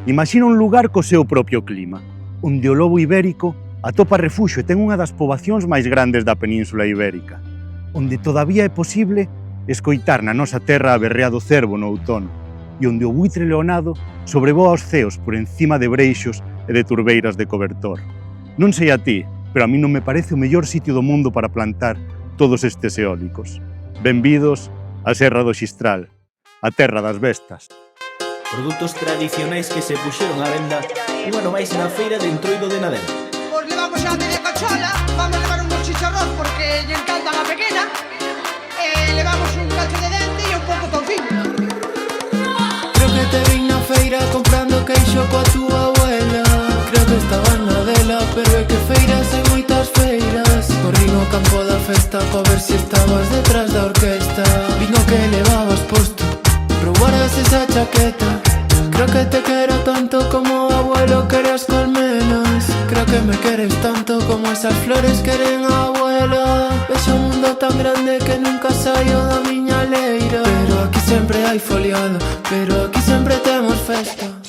Imagina un lugar co seu propio clima, onde o lobo ibérico atopa refuxo e ten unha das poboacións máis grandes da Península Ibérica, onde todavía é posible escoitar na nosa terra a berrea do cervo no outono e onde o buitre leonado sobrevoa os ceos por encima de breixos e de turbeiras de cobertor. Non sei a ti, pero a mí non me parece o mellor sitio do mundo para plantar todos estes eólicos. Benvidos a Serra do Xistral, a terra das bestas. Produtos tradicionais que se puxeron á venda un ano máis na feira de Entroido de Nadén. Pois levamos a media cachola, vamos levar unos chicharrón porque lle encantan a pequena. Levamos un cacho de dente e un pouco tonciño. Creo que te vin na feira comprando queixo coa túa abuela. Creo que estaba na dela, pero é que feiras hai moitas feiras. Corrín ao campo da festa pa ver si estabas detrás da orquesta. Vin o que levabas posto, probaras esa chaqueta. Creo que te quero tanto como o abuelo quere as colmenas. Creo que me queres tanto como esas flores queren a abuela. Vexo un mundo tan grande que nunca saio da miña leira. Pero aquí sempre hai foliado, pero aquí sempre temos festa.